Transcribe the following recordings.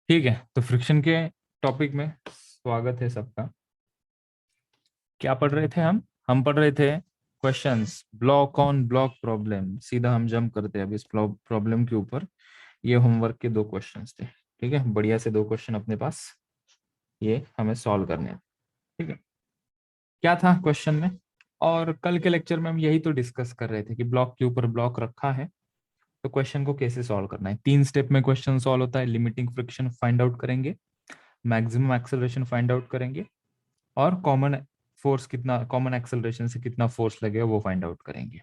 ठीक है, तो फ्रिक्शन के टॉपिक में स्वागत है सबका। क्या पढ़ रहे थे हम पढ़ रहे थे questions, block on block problem. सीधा हम जंप करते हैं अब इस प्रॉब्लम के ऊपर। ये होमवर्क के 2 क्वेश्चंस थे। ठीक है, बढ़िया से 2 क्वेश्चन अपने पास, ये हमें सॉल्व करने हैं। ठीक है, क्या था क्वेश्चन में? और कल के लेक्चर में हम यही तो डिस्कस कर रहे थे कि ब्लॉक के ऊपर ब्लॉक रखा है तो क्वेश्चन को कैसे सॉल्व करना है। 3 स्टेप में क्वेश्चन सॉल्व होता है। लिमिटिंग फ्रिक्शन फाइंड आउट करेंगे, मैक्सिमम एक्सेलरेशन फाइंड आउट करेंगे, और कॉमन फोर्स कितना, कॉमन एक्सेलरेशन से कितना फोर्स लगेगा वो फाइंड आउट करेंगे।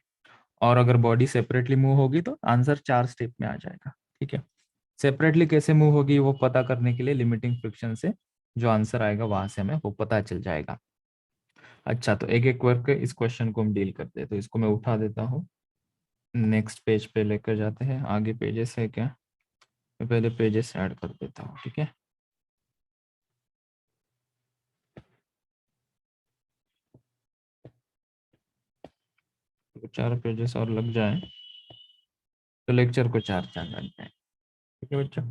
और अगर बॉडी सेपरेटली मूव होगी तो आंसर 4 स्टेप में आ जाएगा। ठीक है, सेपरेटली कैसे मूव होगी वो पता करने के लिए लिमिटिंग फ्रिक्शन से जो आंसर आएगा वहां से हमें वो पता चल जाएगा। अच्छा, तो एक एक करके इस क्वेश्चन को हम डील करते हैं। तो इसको मैं उठा देता हूँ, नेक्स्ट पेज पे लेकर जाते हैं। आगे पेजेस है क्या? मैं पहले पेजेस ऐड कर देता हूँ। ठीक है, तो 4 पेजेस और लग जाए तो लेक्चर को 4 चांद लग जाए। ठीक है बच्चों,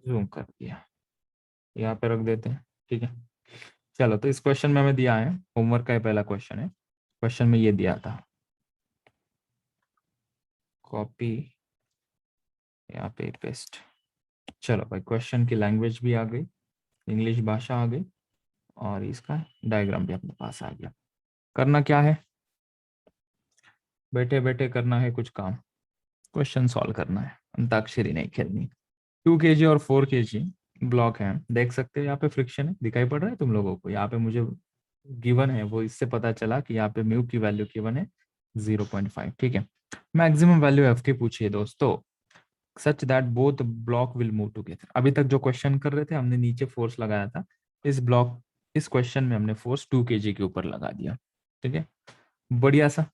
जूम कर दिया, यहाँ पे रख देते हैं। ठीक है, चलो। तो इस क्वेश्चन में हमें दिया है, होमवर्क का ये पहला क्वेश्चन है। क्वेश्चन में ये दिया था, कॉपी यहाँ पे पेस्ट। चलो भाई, क्वेश्चन की लैंग्वेज भी आ गई, इंग्लिश भाषा आ गई, और इसका डायग्राम भी अपने पास आ गया। करना क्या है? बैठे बैठे करना है कुछ काम, क्वेश्चन सॉल्व करना है, अंताक्षरी नहीं खेलनी। 2 kg और 4 kg ब्लॉक है, देख सकते हो यहाँ पे फ्रिक्शन है, दिखाई पड़ रहा है तुम लोगों को? यहाँ पे मुझे गिवन है, वो इससे पता चला कि यहाँ पे म्यू की वैल्यू गिवन है 0.5। ठीक है, मैक्सिमम वैल्यू एफ की पूछिए दोस्तों, such that both block will move together. अभी तक जो क्वेश्चन कर रहे थे हमने नीचे फोर्स लगाया था, इस क्वेश्चन में हमने फोर्स 2 kg के ऊपर लगा दिया। ठीक है, बढ़िया सा।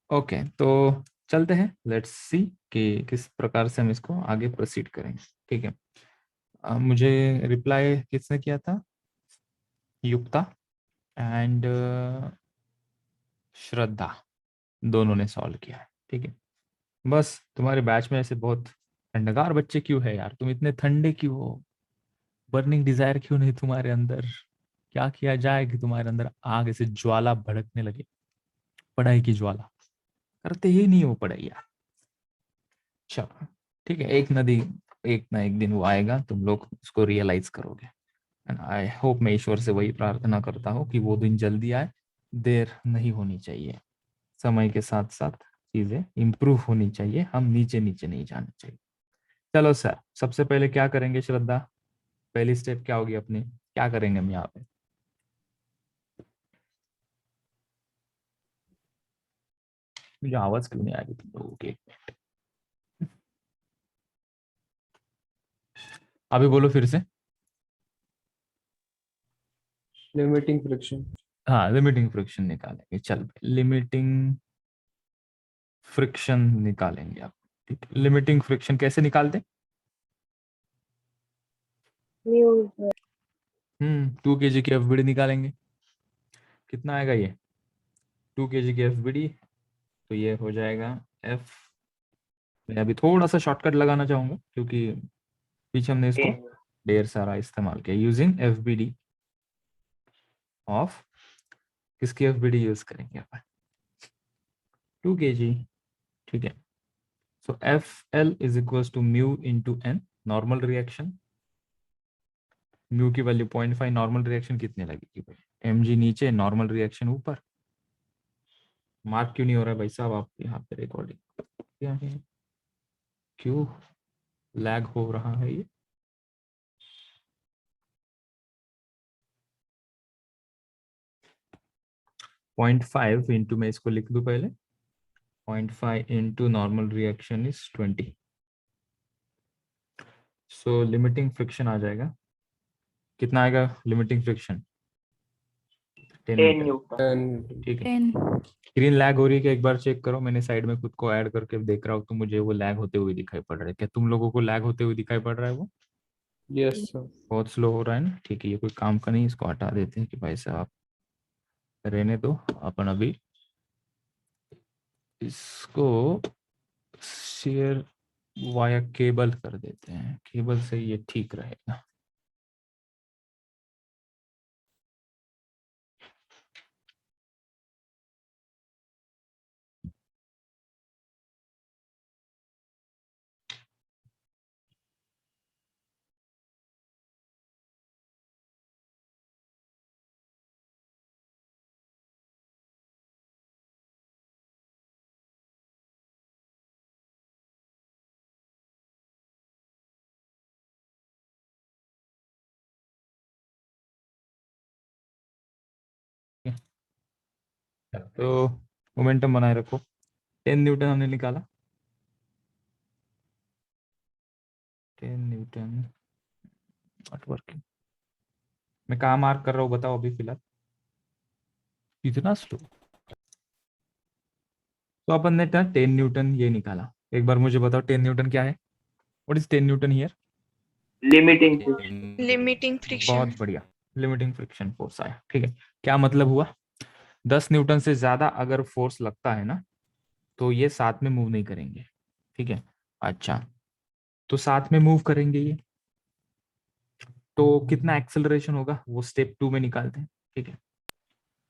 ओके, तो चलते हैं, लेट्स सी कि किस प्रकार से हम इसको आगे प्रोसीड करेंगे। ठीक है, मुझे रिप्लाई किसने किया था? युक्ता एंड श्रद्धा, दोनों ने सॉल्व किया है। ठीक है, बस तुम्हारे बैच में ऐसे बहुत ठंडगार बच्चे क्यों है यार? तुम इतने ठंडे क्यों हो? बर्निंग डिजायर क्यों नहीं तुम्हारे अंदर? क्या किया जाए कि तुम्हारे अंदर आग ऐसे ज्वाला भड़कने लगे, पढ़ाई की ज्वाला? करते ही नहीं हो पढ़ाई यार। चलो ठीक है, एक नदी एक ना एक दिन वो आएगा, तुम लोग उसको रियलाइज करोगे। एंड आई होप, मैं ईश्वर से वही प्रार्थना करता हूँ कि वो दिन जल्दी आए, देर नहीं होनी चाहिए। समय के साथ साथ चीजें इंप्रूव होनी चाहिए, हम नीचे नीचे नहीं जाना चाहिए। चलो सर, सबसे पहले क्या करेंगे श्रद्धा? पहली स्टेप क्या होगी अपनी, क्या करेंगे हम यहाँ पे? मुझे आवाज क्यों नहीं आ रही तुम लोगों की? अभी बोलो फिर से। Limiting friction. हाँ, लिमिटिंग फ्रिक्शन निकालेंगे। चल, लिमिटिंग फ्रिक्शन निकालेंगे आप। ठीक है, लिमिटिंग फ्रिक्शन कैसे निकालते? 2 kg की एफबीडी निकालेंगे। कितना आएगा ये? 2 kg की एफबीडी, तो ये हो जाएगा एफ। मैं अभी थोड़ा सा शॉर्टकट लगाना चाहूंगा क्योंकि पीछे हमने इसको ढेर सारा इस्तेमाल किया। यूजिंग एफबीडी ऑफ, किसकी एफबीडी यूज करेंगे अपन? 2 kg। ठीक है, so F L is equal to mu into N, normal reaction. Mu की वैल्यू 0.5, नॉर्मल रिएक्शन कितने लगेगी भाई? एम जी नीचे, नॉर्मल रिएक्शन ऊपर। मार्क क्यों नहीं हो रहा है भाई साहब आप यहाँ पे? रिकॉर्डिंग क्या है, क्यों लैग हो रहा है ये? 0.5 इंटू, मैं इसको लिख दूं पहले, 0.5 into normal reaction is 20। So limiting friction आ जाएगा, कितना आएगा लिमिटिंग फ्रिक्शन? 10 मीटर। ठीक है, 10। स्क्रीन लैग हो रही है क्या? एक बार चेक करो, मैंने साइड में खुद को ऐड करके देख रहा हूँ तो मुझे वो लैग होते हुए दिखाई पड़ रहा है। क्या तुम लोगों को लैग होते हुए दिखाई पड़ रहा है वो? Yes sir. बहुत स्लो हो रहा है ना? ठीक है, ये कोई काम का नहीं, इसको हटा देते हैं कि भाई साहब रहने दो, अपन अभी इसको शेयर वाया केबल कर देते हैं, केबल से ये ठीक रहेगा। तो मोमेंटम बनाए रखो। 10 न्यूटन हमने निकाला, 10 न्यूटन नॉट वर्किंग। मैं कहाँ मार्क कर रहा हूँ बताओ अभी फिलहाल, इतना स्लो। तो अपन ने 10 न्यूटन ये निकाला। एक बार मुझे बताओ 10 न्यूटन क्या है, what is 10 Newton here? Limiting friction. Limiting friction. बहुत बढ़िया, लिमिटिंग फ्रिक्शन फोर्स आया। ठीक है, क्या मतलब हुआ? 10 न्यूटन से ज्यादा अगर फोर्स लगता है ना, तो ये साथ में मूव नहीं करेंगे। ठीक है, अच्छा, तो साथ में मूव करेंगे ये, तो कितना एक्सेलरेशन होगा वो स्टेप 2 में निकालते हैं। ठीक है,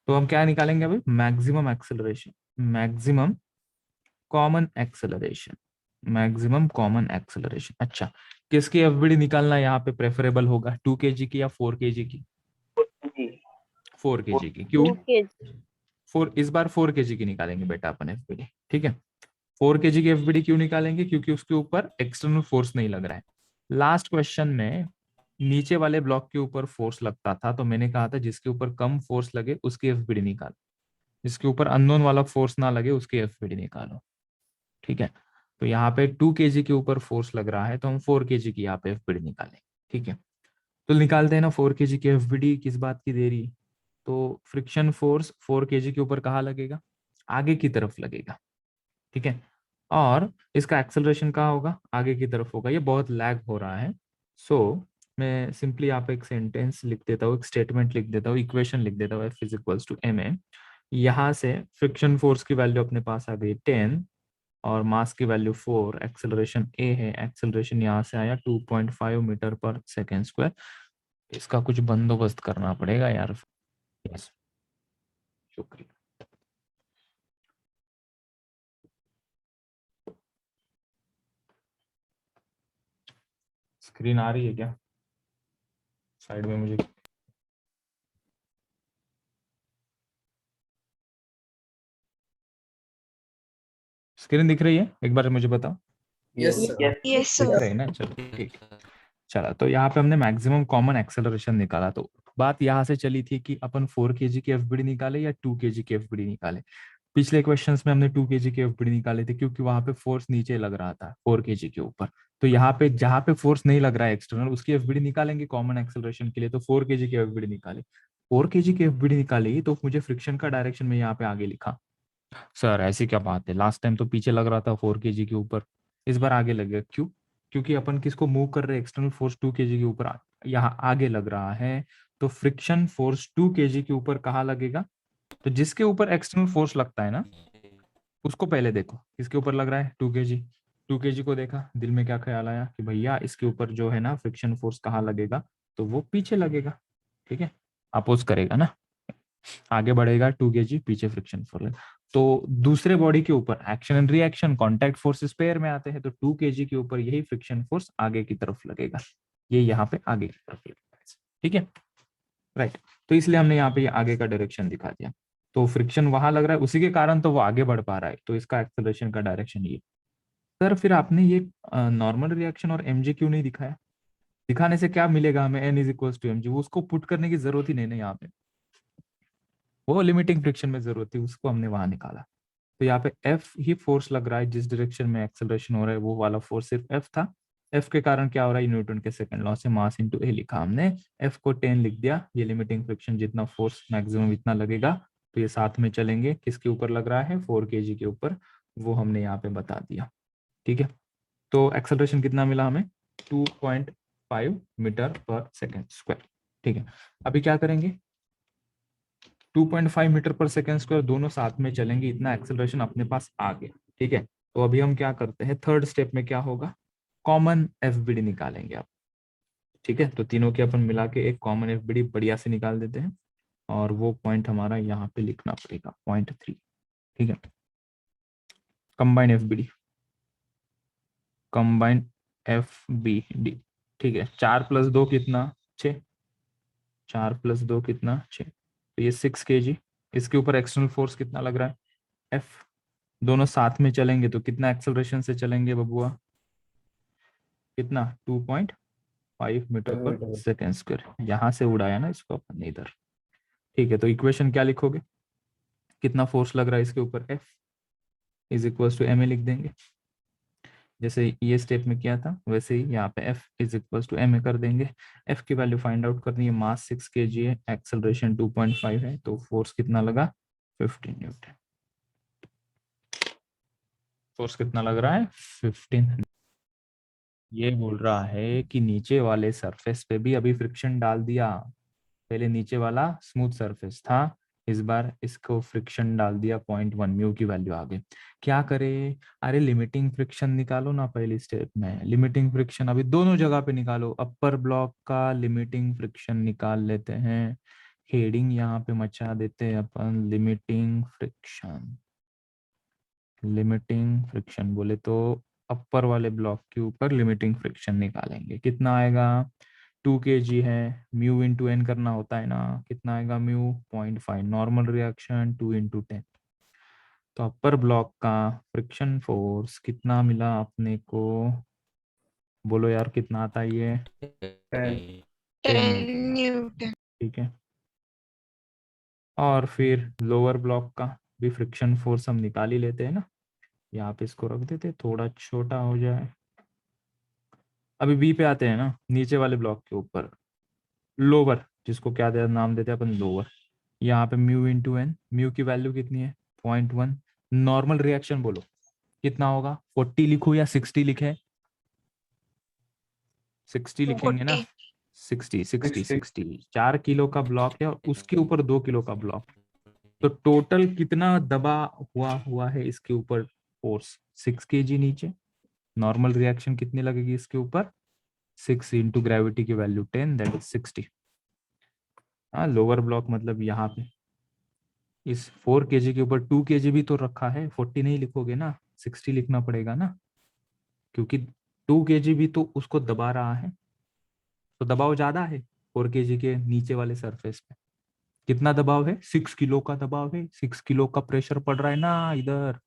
तो हम क्या निकालेंगे अभी? Maximum acceleration, maximum common acceleration, maximum common acceleration. अच्छा, किसकी एफबीडी निकालना यहाँ पे प्रेफरेबल होगा, 2 kg की या 4 kg की? 4 kg की। क्यों? 4, इस बार 4 kg की निकालेंगे बेटा अपन एफबीडी। ठीक है, 4 kg की एफबीडी क्यों निकालेंगे? क्योंकि उसके ऊपर एक्सटर्नल फोर्स नहीं लग रहा है। लास्ट क्वेश्चन में नीचे वाले ब्लॉक के ऊपर फोर्स लगता था, तो मैंने कहा था जिसके ऊपर कम फोर्स लगे उसकी एफबीडी निकालो, जिसके ऊपर अननोन वाला फोर्स ना लगे उसकी एफबीडी निकालो। ठीक है, तो यहाँ पे 2 kg के ऊपर फोर्स लग रहा है, तो हम 4 kg की यहाँ पे एफबीडी निकालेंगे। ठीक है, तो निकालते हैं ना 4 kg की एफबीडी। किस बात की देरी? तो फ्रिक्शन फोर्स 4 kg के ऊपर कहाँ लगेगा? आगे की तरफ लगेगा। ठीक है, और इसका एक्सेलरेशन कहाँ होगा? आगे की तरफ होगा। ये बहुत लैग हो रहा है, सो मैं सिंपली यहाँ पे एक सेंटेंस लिख देता हूँ, एक स्टेटमेंट लिख देता हूँ, इक्वेशन लिख देता हूँ, F is equals to ma। यहाँ से फ्रिक्शन फोर्स की वैल्यू अपने पास आ गई 10 और मास की वैल्यू 4, एक्सेलरेशन a है, एक्सेलरेशन यहाँ से आया 2.5 मीटर पर सेकेंड स्क्वायर। इसका कुछ बंदोबस्त करना पड़ेगा यार। यस, शुक्रिया। स्क्रीन आ रही है क्या साइड में मुझे? स्क्रीन दिख रही है? एक बार मुझे बताओ। Yes, sir. यस दिख सर। रही है ना? चलो ठीक। चला, तो यहाँ पे हमने मैक्सिमम कॉमन एक्सेलरेशन निकाला। तो बात यहाँ से चली थी कि अपन 4 kg की एफबीडी निकाले या 2 kg की एफबीडी निकाले। पिछले क्वेश्चंस में हमने 2 kg की एफबीडी निकाले थे, क्योंकि वहां पे फोर्स नीचे लग रहा था 4 kg के ऊपर। तो यहाँ पे जहाँ पे फोर्स नहीं लग रहा है एक्सटर्नल, उसकी एफबीडी निकालेंगे कॉमन एक्सेलरेशन के लिए। तो 4 kg की एफबीडी निकाले, 4 kg की एफबीडी निकाली, तो मुझे फ्रिक्शन का डायरेक्शन में यहाँ पे आगे लिखा। सर ऐसी क्या बात है, लास्ट टाइम तो पीछे लग रहा था 4 kg के ऊपर, इस बार आगे लगेगा क्यों? क्योंकि अपन किसको मूव कर रहे हैं? एक्सटर्नल फोर्स 2 kg के ऊपर यहाँ आगे लग रहा है। तो फ्रिक्शन फोर्स 2 kg के ऊपर कहाँ लगेगा? तो जिसके ऊपर एक्सटर्नल फोर्स लगता है ना, उसको पहले देखो किसके ऊपर लग रहा है। 2 kg, 2 kg को देखा, दिल में क्या ख्याल आया कि भैया इसके ऊपर जो है ना फ्रिक्शन फोर्स कहाँ लगेगा? तो वो पीछे लगेगा। ठीक है, अपोज करेगा ना, आगे बढ़ेगा 2 kg, पीछे फ्रिक्शन फोर्स। तो दूसरे बॉडी के ऊपर action and reaction contact forces pair में आते हैं, तो 2 kg के ऊपर यही फ्रिक्शन फोर्स आगे की तरफ लगेगा, ये यहाँ पे आगे की तरफ लगेगा। ठीक है, राइट। तो इसलिए हमने यहाँ पे आगे का डायरेक्शन दिखा दिया। तो फ्रिक्शन वहां लग रहा है, उसी के कारण तो वो आगे बढ़ पा रहा है, तो इसका एक्सेलरेशन का डायरेक्शन ये। सर फिर आपने ये नॉर्मल रिएक्शन और mg क्यों नहीं दिखाया? दिखाने से क्या मिलेगा हमें? n is equal to mg, उसको पुट करने की जरूरत ही नहीं ना यहाँ पे, वो लिमिटिंग फ्रिक्शन में जरूरत थी, उसको हमने वहां निकाला। तो यहाँ पे F ही फोर्स लग रहा है, जिस डायरेक्शन में एक्सेलरेशन हो रहा है वो वाला फोर्स सिर्फ F था। F के कारण क्या हो रहा है? न्यूटन के सेकंड लॉ से मास इनटू ए लिखा हमने, F को 10 लिख दिया। ये लिमिटिंग फ्रिक्शन, जितना फोर्स मैक्सिमम इतना लगेगा, तो ये साथ में चलेंगे। किसके ऊपर लग रहा है? 4 kg के ऊपर, वो हमने यहाँ पे बता दिया। ठीक है, तो एक्सेलरेशन कितना मिला हमें? 2.5 मीटर पर सेकेंड स्क्वायर। ठीक है, अभी क्या करेंगे? 2.5 मीटर पर सेकेंड स्क्वायर दोनों साथ में चलेंगे, इतना एक्सेलरेशन अपने पास आ गया। ठीक है, तो अभी हम क्या करते हैं, थर्ड स्टेप में क्या होगा, कॉमन एफबीडी निकालेंगे आप। ठीक है, तो तीनों के अपन मिला के एक कॉमन एफबीडी बढ़िया से निकाल देते हैं, और वो पॉइंट हमारा यहाँ पे लिखना पड़ेगा, .3। ठीक है, कंबाइन एफबीडी, कंबाइन एफबीडी। ठीक है, 4+2 कितना, 6। 4+2 कितना, 6। तो ये 6 kg। इसके ऊपर एक्सटर्नल फोर्स कितना लग रहा है, एफ। दोनों साथ में चलेंगे तो कितना एक्सेलरेशन से चलेंगे बबुआ, कितना, 2.5 मीटर पर सेकेंड स्क्वायर। यहां से उड़ाया ना इसको अपन ने इधर। ठीक है, तो इक्वेशन क्या लिखोगे, कितना फोर्स लग रहा है इसके ऊपर, F is equal to M A लिख देंगे। जैसे ये स्टेप में किया था वैसे ही यहाँ पे F is equal to M A कर देंगे। F की वैल्यू फाइंड आउट करनी है, मास 6 kg है, एक्सेलरेशन 2.5 है, तो फोर्स कितना लगा, 15 न्यूटन। फोर्स कितना लग रहा है, 15। ये बोल रहा है कि नीचे वाले सरफेस पे भी अभी फ्रिक्शन डाल दिया। पहले नीचे वाला स्मूथ सरफेस था, इस बार इसको फ्रिक्शन डाल दिया, 0.1 म्यू की वैल्यू आ गई। क्या करे, अरे लिमिटिंग फ्रिक्शन निकालो ना पहली स्टेप में। लिमिटिंग फ्रिक्शन अभी दोनों जगह पे निकालो। अपर ब्लॉक का लिमिटिंग फ्रिक्शन निकाल लेते हैं, हेडिंग यहाँ पे मचा देते हैं अपन, लिमिटिंग फ्रिक्शन। लिमिटिंग फ्रिक्शन बोले तो अपर वाले ब्लॉक के ऊपर लिमिटिंग फ्रिक्शन निकालेंगे, कितना आएगा, 2 kg है, म्यू इंटू एन करना होता है ना, कितना आएगा म्यू, 0.5। Normal reaction 2 × 10। तो अपर ब्लॉक का फ्रिक्शन फोर्स कितना मिला अपने को, बोलो यार कितना आता है ये, 10। 10 न्यूटन। न्यूटन। ठीक है, और फिर लोअर ब्लॉक का भी फ्रिक्शन फोर्स हम निकाल ही लेते हैं ना। यहाँ पे इसको रख देते, थोड़ा छोटा हो जाए। अभी बी पे आते हैं ना, नीचे वाले ब्लॉक के ऊपर लोअर, जिसको क्या दे नाम देते हैं अपन, लोअर। यहाँ पे म्यू इंटू एन, म्यू की वैल्यू कितनी है, 0.1। नॉर्मल रिएक्शन बोलो कितना होगा, 40 लिखो या 60 लिखे, 60 लिखेंगे ना, 60। 4 किलो का ब्लॉक है और उसके ऊपर 2 किलो का ब्लॉक, तो टोटल कितना दबा हुआ हुआ है इसके ऊपर फोर्स, 6 kg नीचे। नॉर्मल रिएक्शन कितनी लगेगी इसके ऊपर, 6 इंटू ग्रेविटी की वैल्यू 10, दैट इज 60। हाँ, लोअर ब्लॉक मतलब यहाँ पे इस 4 kg के ऊपर 2 kg भी तो रखा है, 40 नहीं लिखोगे ना, 60 लिखना पड़ेगा ना, क्योंकि 2 kg भी तो उसको दबा रहा है, तो दबाव ज्यादा है 4 kg के नीचे वाले सरफेस पे। कितना दबाव है, 6 किलो का दबाव है, 6 किलो का प्रेशर पड़ रहा है ना इधर,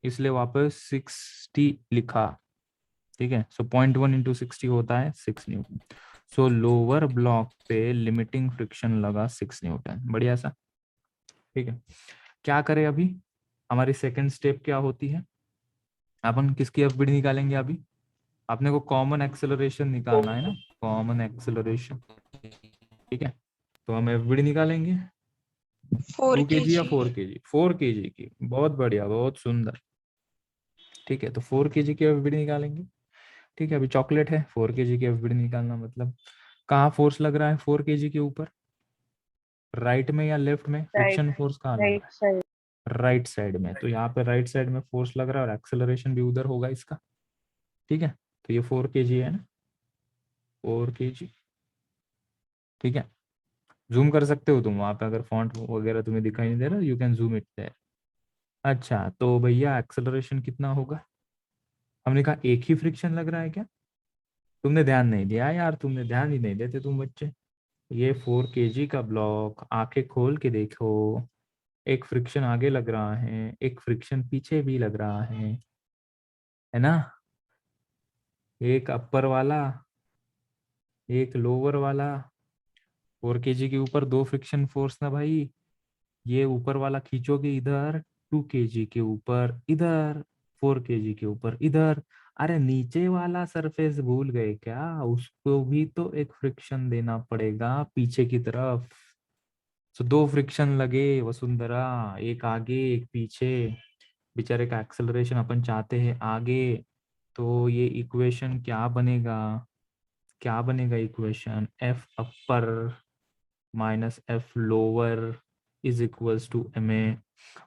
इसलिए वापस 60 लिखा। ठीक है, सो 0.1 इंटू 60 होता है 6 न्यूटन। सो लोअर ब्लॉक पे लिमिटिंग फ्रिक्शन लगा 6 न्यूटन, बढ़िया सा। ठीक है, क्या करें अभी, हमारी सेकंड स्टेप क्या होती है, अपन किसकी एफबीडी निकालेंगे अभी, अपने को कॉमन एक्सेलरेशन निकालना है ना, कॉमन एक्सेलरेशन। ठीक है, तो हम एफबीडी निकालेंगे 4 2 kg या kg। 4 kg, 4 kg की, बहुत बढ़िया, बहुत सुंदर। ठीक है, तो 4 kg की एफबीडी निकालेंगे। ठीक है, अभी चॉकलेट है, 4 kg की एफबीडी निकालना मतलब, कहाँ फोर्स लग रहा है 4 kg के ऊपर, राइट में या लेफ्ट में, फ्रिक्शन फोर्स कहाँ लग रहा राइट साइड। है, राइट साइड में। तो यहाँ पे राइट साइड में फोर्स लग रहा है और एक्सेलरेशन भी उधर होगा इसका। ठीक है, तो ये 4 kg है ना, 4 kg। ठीक है, जूम कर सकते हो तुम वहां पे, अगर फॉन्ट वगैरह तुम्हें दिखाई नहीं दे रहा, you can zoom it there. अच्छा, तो भैया एक्सेलरेशन कितना होगा, हमने कहा एक ही फ्रिक्शन लग रहा है क्या, तुमने ध्यान नहीं दिया यार, तुमने ध्यान ही नहीं देते तुम बच्चे। ये 4 kg का ब्लॉक, आंखें खोल के देखो, एक फ्रिक्शन आगे लग रहा है, एक फ्रिक्शन पीछे भी लग रहा है ना, एक अपर वाला, एक लोअर वाला। 4 kg के ऊपर 2 फ्रिक्शन फोर्स ना भाई, ये ऊपर वाला खींचोगे इधर, 2 kg के ऊपर इधर, 4 kg के ऊपर इधर। अरे नीचे वाला सरफेस भूल गए क्या, उसको भी तो एक फ्रिक्शन देना पड़ेगा पीछे की तरफ। तो 2 फ्रिक्शन लगे वसुंधरा, एक आगे एक पीछे। बेचारे का एक्सेलरेशन अपन चाहते हैं आगे, तो ये इक्वेशन क्या बनेगा, क्या बनेगा equation, F upper minus F lower is equals to M A.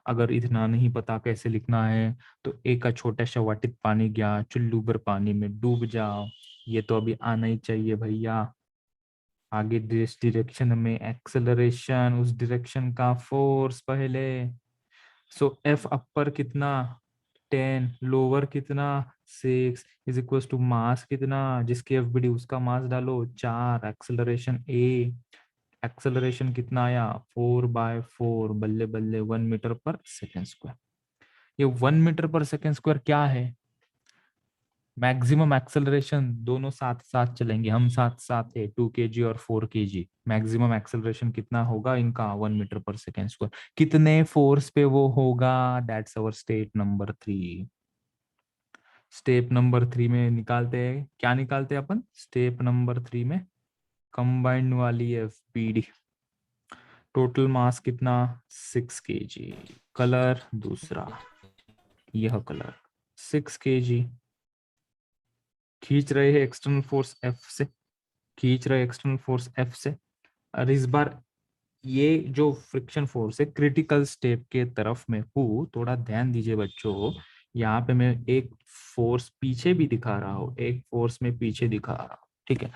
अगर इतना नहीं पता कैसे लिखना है तो एक का छोटा सा वाटित पानी गया चुल्लू भर पानी में डूब जाओ, ये तो अभी आना ही चाहिए भैया। आगे जिस डायरेक्शन में एक्सेलरेशन उस डायरेक्शन का फोर्स पहले। सो एफ अपर कितना 10, लोअर कितना 6 इज इक्वल टू मास कितना जिसकी एफ बड़ी उसका मास डालो 4, एक्सेलरेशन ए, एक्सेलरेशन कितना आया 4/4, बल्ले बल्ले 1 मीटर पर सेकेंड स्क्वायर। ये 1 मीटर पर सेकेंड स्क्वायर क्या है? मैक्सिमम एक्सेलरेशन दोनों साथ साथ चलेंगे, हम साथ साथ है 2 kg और 4 kg। मैक्सिमम एक्सेलरेशन कितना होगा इनका 1 मीटर पर सेकेंड स्क्वायर। कितने फोर्स पे वो होगा? That's our step number 3। Step number 3 में निकालते हैं, क्या निकालते हैं अपन स्टेप नंबर 3 में? कंबाइंड वाली एफपीडी। टोटल मास कितना 6 kg। कलर दूसरा, यह कलर 6 kg। खींच रहे हैं एक्सटर्नल फोर्स एफ से, खींच रहे एक्सटर्नल फोर्स एफ से। और इस बार ये जो फ्रिक्शन फोर्स है क्रिटिकल स्टेप के तरफ में हूँ, थोड़ा ध्यान दीजिए बच्चों। यहाँ पे मैं एक फोर्स पीछे भी दिखा रहा हूँ, एक फोर्स में पीछे दिखा रहा हूँ, ठीक है।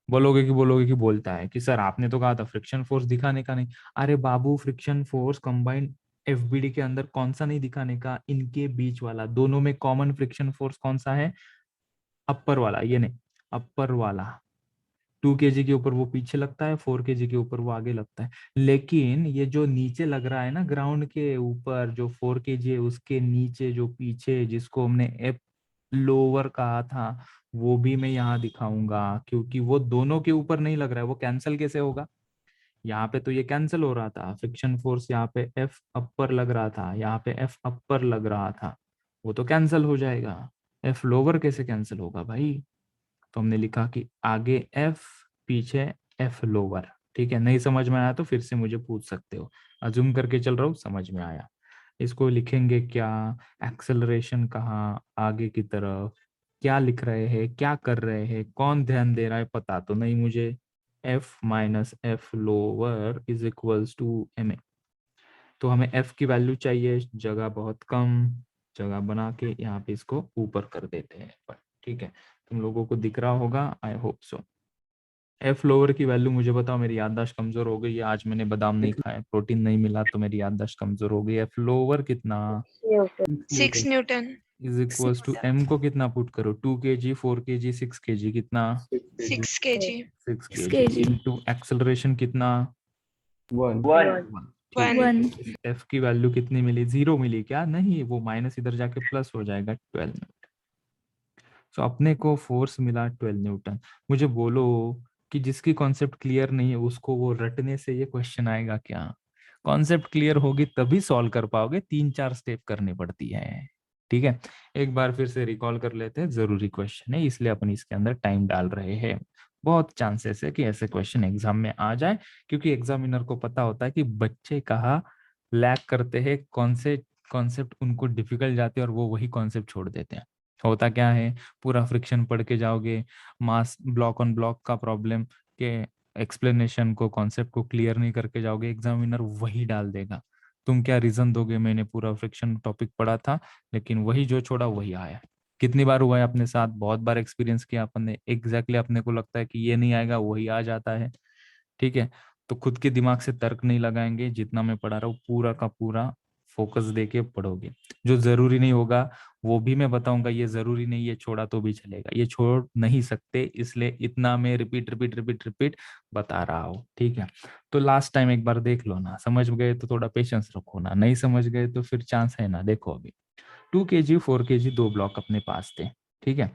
बोलोगे कि बोलता है कि सर आपने तो कहा था फ्रिक्शन फोर्स दिखाने का नहीं। अरे बाबू, फ्रिक्शन फोर्स कंबाइंड एफबीडी के अंदर कौन सा नहीं दिखाने का? इनके बीच वाला, दोनों में कॉमन फ्रिक्शन फोर्स कौन सा है? अपर वाला, ये नहीं, अपर वाला। 2 kg के ऊपर वो पीछे लगता है, 4 kg के ऊपर वो आगे लगता है। लेकिन ये जो नीचे लग रहा है ना ग्राउंड के ऊपर, जो 4 kg है उसके नीचे जो पीछे, जिसको हमने एफ लोअर कहा था, वो भी मैं यहाँ दिखाऊंगा। क्योंकि वो दोनों के ऊपर नहीं लग रहा है, वो कैंसिल कैसे होगा? यहाँ पे तो ये कैंसिल हो रहा था, फ्रिक्शन फोर्स यहाँ पे एफ अपर लग रहा था, यहाँ पे एफ अपर लग रहा था, वो तो कैंसिल हो जाएगा। एफ लोअर कैसे कैंसिल होगा भाई? तो हमने लिखा कि आगे एफ, पीछे एफ लोअर। ठीक है, नहीं समझ में आया तो फिर से मुझे पूछ सकते हो। अजूम करके चल रहा हूँ, समझ में आया। इसको लिखेंगे क्या? एक्सेलरेशन कहाँ? आगे की तरफ। क्या लिख रहे हैं, क्या कर रहे हैं, कौन ध्यान दे रहा है पता तो नहीं मुझे। F minus F lower is equals to M A. तो हमें एफ की वैल्यू चाहिए, जगह बहुत कम, जगह बना के यहाँ पे इसको ऊपर कर देते हैं। ठीक है, तुम लोगों को दिख रहा होगा, I hope so. F lower की वैल्यू मुझे बताओ, मेरी याददाश्त कमजोर हो गई है, आज मैंने बादाम नहीं खाए, प्रोटीन नहीं मिला तो मेरी याददाश्त कमजोर हो गई। एफ लोअर कितना? 6 newton. Is equals to M को कितना पुट करो? 2 kg, 4 kg, 6 kg, कितना? 6 kg। 6 kg इंटू एक्सेलरेशन कितना? 1 ठीक है। 1। एफ की वैल्यू कितनी मिली? 0 मिली क्या? नहीं, वो माइनस इधर जाके प्लस हो जाएगा, 12 न्यूटन। तो अपने को फोर्स मिला 12 न्यूटन। मुझे बोलो कि जिसकी कॉन्सेप्ट क्लियर नहीं है उसको वो रटने से ये क्वेश्चन आएगा क्या? कॉन्सेप्ट क्लियर होगी तभी सॉल्व कर पाओगे, 3-4 स्टेप करनी पड़ती है। ठीक है, एक बार फिर से रिकॉल कर लेते हैं, जरूरी क्वेश्चन है इसलिए अपन इसके अंदर टाइम डाल रहे हैं। बहुत चांसेस है कि ऐसे क्वेश्चन एग्जाम में आ जाए, क्योंकि एग्जामिनर को पता होता है कि बच्चे कहाँ लैक करते हैं, कौन से कॉन्सेप्ट उनको डिफिकल्ट जाते हैं और वो वही कॉन्सेप्ट छोड़ देते हैं। होता क्या है, पूरा फ्रिक्शन पढ़ के जाओगे, मास ब्लॉक ऑन ब्लॉक का प्रॉब्लम के एक्सप्लेनेशन को, कॉन्सेप्ट को क्लियर नहीं करके जाओगे, एग्जामिनर वही डाल देगा। तुम क्या रीजन दोगे? मैंने पूरा फ्रिक्शन टॉपिक पढ़ा था लेकिन वही जो छोड़ा वही आया। कितनी बार हुआ है अपने साथ? बहुत बार एक्सपीरियंस किया अपन ने। एग्जैक्टली अपने को लगता है कि ये नहीं आएगा, वही आ जाता है। ठीक है, तो खुद के दिमाग से तर्क नहीं लगाएंगे, जितना मैं पढ़ा रहा हूँ पूरा का पूरा फोकस देके पढ़ोगे। जो जरूरी नहीं होगा वो भी मैं बताऊंगा, ये जरूरी नहीं, ये छोड़ा तो भी चलेगा, ये छोड़ नहीं सकते, इसलिए इतना मैं रिपीट रिपीट रिपीट रिपीट बता रहा हूँ। ठीक है, तो लास्ट टाइम एक बार देख लो ना, समझ गए तो थोड़ा पेशेंस रखो ना, नहीं समझ गए तो फिर चांस है ना। देखो अभी 2 kg 4 kg दो ब्लॉक अपने पास थे। ठीक है,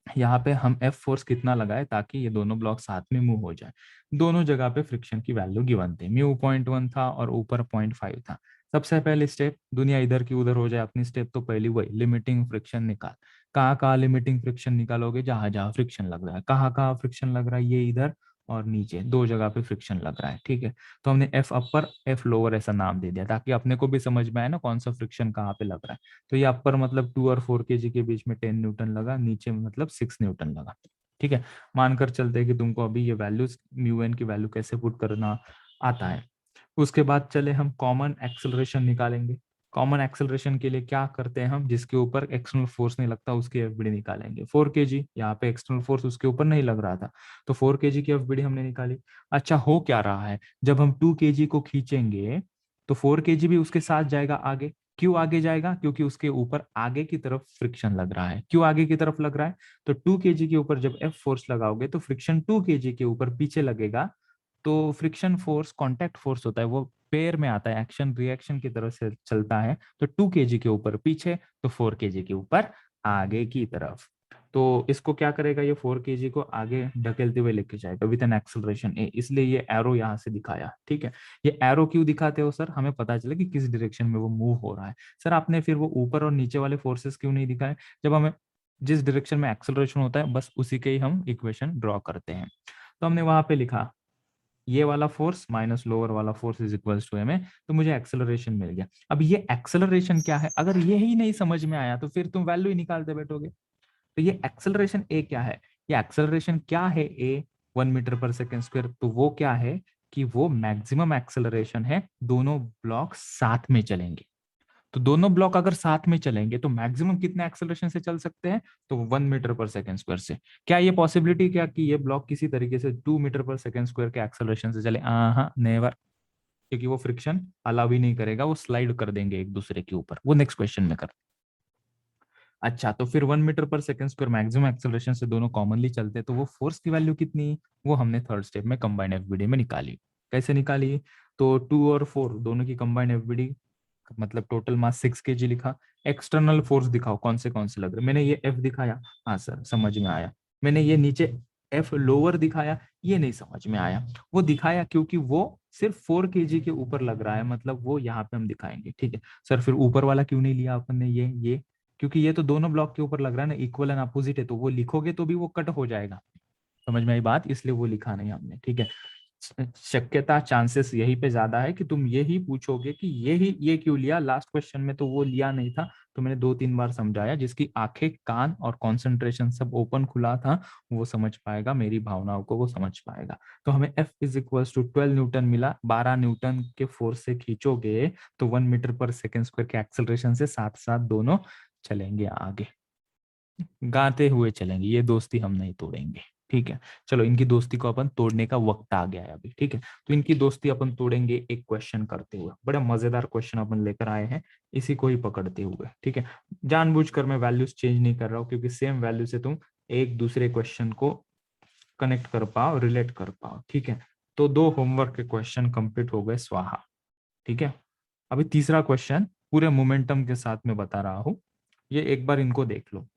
यहाँ पे हम एफ फोर्स कितना लगाए ताकि ये दोनों ब्लॉक साथ में मूव हो जाए। दोनों जगह पे फ्रिक्शन की वैल्यू गिवन थी, म्यू 0.1 था और ऊपर 0.5 था। सबसे पहले स्टेप, दुनिया इधर की उधर हो जाए, अपनी स्टेप तो पहली वही, लिमिटिंग फ्रिक्शन निकाल। कहाँ कहाँ लिमिटिंग फ्रिक्शन निकालोगे? जहां जहां फ्रिक्शन लग रहा है। कहाँ कहाँ फ्रिक्शन लग रहा है? ये इधर और नीचे, दो जगह पे फ्रिक्शन लग रहा है। ठीक है, तो हमने एफ अपर एफ लोअर ऐसा नाम दे दिया ताकि अपने को भी समझ में आए ना कौन सा फ्रिक्शन कहाँ पे लग रहा है। तो ये अपर मतलब 2 और 4 kg के बीच में 10 न्यूटन लगा, नीचे मतलब 6 न्यूटन लगा। ठीक है, मानकर चलते हैं कि तुमको अभी ये वैल्यूज म्यू एन की वैल्यू कैसे पुट करना आता है। उसके बाद चले हम कॉमन एक्सेलरेशन निकालेंगे। कॉमन एक्सेलरेशन के लिए क्या करते हैं हम, जिसके ऊपर एक्सटर्नल फोर्स नहीं लगता उसकी एफबीडी निकालेंगे। 4 kg, यहाँ पे एक्सटर्नल फोर्स उसके ऊपर नहीं लग रहा था, तो 4 kg की एफबीडी हमने निकाली। अच्छा, हो क्या रहा है, जब हम 2 kg को खींचेंगे तो 4 kg भी उसके साथ जाएगा आगे। क्यों आगे जाएगा, क्योंकि उसके ऊपर आगे की तरफ फ्रिक्शन लग रहा है। क्यों आगे की तरफ लग रहा है, तो 2 kg के ऊपर जब एफ फोर्स लगाओगे तो फ्रिक्शन 2 kg के ऊपर पीछे लगेगा। तो फ्रिक्शन फोर्स कांटेक्ट फोर्स होता है, वो पेयर में आता है, एक्शन रिएक्शन की तरफ से चलता है। तो 2 kg के ऊपर पीछे, तो 4 kg के ऊपर आगे की तरफ। तो इसको क्या करेगा, ये 4 kg को आगे ढकेलते हुए लेके जाएगा विद एन एक्सेलरेशन ए, इसलिए ये एरो यहाँ से दिखाया। ठीक है, ये एरो क्यों दिखाते हो सर, हमें पता चले कि किस डायरेक्शन में वो मूव हो रहा है। सर आपने फिर वो ऊपर और नीचे वाले फोर्सेस क्यों नहीं दिखाए, जब हमें जिस डायरेक्शन में एक्सेलरेशन होता है बस उसी के ही हम इक्वेशन ड्रॉ करते हैं। तो हमने वहां पे लिखा ये वाला फोर्स माइनस लोअर वाला force is equals to M A, तो मुझे एक्सेलरेशन मिल गया। अब ये एक्सेलरेशन क्या है, अगर ये ही नहीं समझ में आया तो फिर तुम वैल्यू ही निकालते बैठोगे। तो ये एक्सेलरेशन ए क्या है, ये एक्सेलरेशन क्या है ए 1 मीटर पर सेकेंड स्क्वायर, तो वो क्या है कि वो मैक्सिमम एक्सेलरेशन है, दोनों ब्लॉक साथ में चलेंगे। तो दोनों ब्लॉक अगर साथ में चलेंगे तो मैक्सिमम कितने एक्सेलरेशन से चल सकते हैं, तो 1 मीटर पर सेकेंड स्क्वायर से। क्या ये पॉसिबिलिटी क्या कि ये ब्लॉक किसी तरीके से 2 मीटर पर सेकेंड स्क्वायर के एक्सेलरेशन से चले, हाँ नेवर, क्योंकि वो फ्रिक्शन अलाउ ही नहीं करेगा, वो स्लाइड कर देंगे एक दूसरे के ऊपर। वो नेक्स्ट क्वेश्चन में कर। अच्छा, तो फिर 1 metre per second square maximum acceleration से दोनों कॉमनली चलते हैं, तो वो फोर्स की वैल्यू कितनी, वो हमने थर्ड स्टेप में कंबाइंड एफबीडी में निकाली। कैसे निकाली, तो 2 और 4 दोनों की कंबाइंड एफबीडी मतलब टोटल मास 6 kg लिखा। एक्सटर्नल फोर्स दिखाओ कौन से लग रहे, मैंने ये एफ दिखाया, हाँ सर समझ में आया। मैंने ये नीचे एफ लोअर दिखाया, ये नहीं समझ में आया। वो दिखाया क्योंकि वो सिर्फ 4 kg के ऊपर लग रहा है, मतलब वो यहाँ पे हम दिखाएंगे। ठीक है सर, फिर ऊपर वाला क्यों नहीं लिया अपन ने, ये क्योंकि ये तो दोनों ब्लॉक के ऊपर लग रहा है ना, इक्वल एंड अपोजिट है, तो वो लिखोगे तो भी वो कट हो जाएगा। समझ में आई बात, इसलिए वो लिखा नहीं हमने। ठीक है, शक्यता चांसेस यही पे ज्यादा है कि तुम ये ही पूछोगे कि ये क्यों लिया, लास्ट क्वेश्चन में तो वो लिया नहीं था। तो मैंने 2-3 बार समझाया, जिसकी आंखें कान और कंसंट्रेशन सब ओपन खुला था वो समझ पाएगा, मेरी भावनाओं को वो समझ पाएगा। तो हमें F is equals to 12 newton मिला। 12 न्यूटन के फोर्स से खींचोगे तो 1 मीटर पर सेकेंड स्क्वायर के एक्सेलरेशन से साथ साथ दोनों चलेंगे आगे, गाते हुए चलेंगे, ये दोस्ती हम नहीं तोड़ेंगे। ठीक है, चलो इनकी दोस्ती को अपन तोड़ने का वक्त आ गया है अभी। ठीक है, तो इनकी दोस्ती अपन तोड़ेंगे एक क्वेश्चन करते हुए। बड़ा मजेदार क्वेश्चन अपन लेकर आए हैं, इसी को ही पकड़ते हुए। ठीक है, जानबूझकर मैं वैल्यूज चेंज नहीं कर रहा हूँ, क्योंकि सेम वैल्यू से तुम एक दूसरे क्वेश्चन को कनेक्ट कर पाओ, रिलेट कर पाओ। ठीक है, तो 2 होमवर्क के क्वेश्चन कंप्लीट हो गए, स्वाहा। ठीक है, अभी तीसरा क्वेश्चन पूरे मोमेंटम के साथ में बता रहा हूं, ये एक बार इनको देख लो।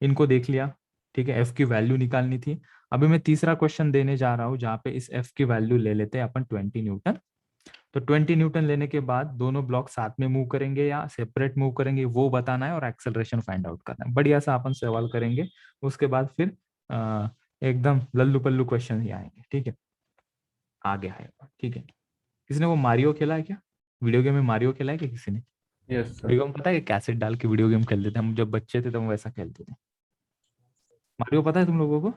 इनको देख लिया, ठीक है, एफ की वैल्यू निकालनी थी। अभी मैं तीसरा क्वेश्चन देने जा रहा हूं, जहां पे इस एफ की वैल्यू ले लेते हैं अपन 20 न्यूटन। तो 20 न्यूटन लेने के बाद दोनों ब्लॉक साथ में मूव करेंगे या सेपरेट मूव करेंगे वो बताना है, और एक्सेलरेशन फाइंड आउट करना है। बढ़िया सा अपन सवाल करेंगे, उसके बाद फिर एकदम लल्लू पल्लू क्वेश्चन ही आएंगे। ठीक है, आगे आएगा। ठीक है, किसी ने वो मारियो खेला है क्या, वीडियो गेम में मारियो खेला है क्या किसी ने? Yes, sir. वीडियो गेम पता है, कैसेट डाल के वीडियो गेम खेलते थे हम, जब बच्चे थे तब हम वैसा खेलते थे। मारियो पता है तुम लोगों को?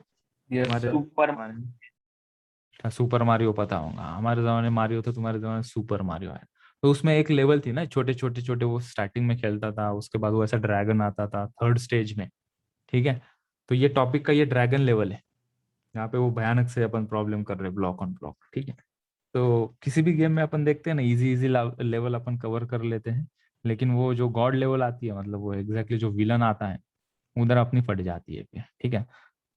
Yes, हमारे sir. सुपर सुपर मारियो पता होगा, हमारे जमाने में मारियो था, तुम्हारे जमाने में सुपर मारियो है। तो उसमें एक लेवल थी ना, छोटे छोटे छोटे, वो स्टार्टिंग में खेलता था, उसके बाद वो ऐसा ड्रैगन आता था थर्ड स्टेज में। ठीक है, तो ये टॉपिक का ये ड्रैगन लेवल है, यहाँ पे वो भयानक से अपन प्रॉब्लम कर रहे हैं ब्लॉक ऑन ब्लॉक। ठीक है, तो किसी भी गेम में अपन देखते हैं ना, इजी इजी लेवल अपन कवर कर लेते हैं, लेकिन वो जो गॉड लेवल आती है, मतलब वो एग्जैक्टली जो विलन आता है, उधर अपनी फट जाती है फिर। ठीक है,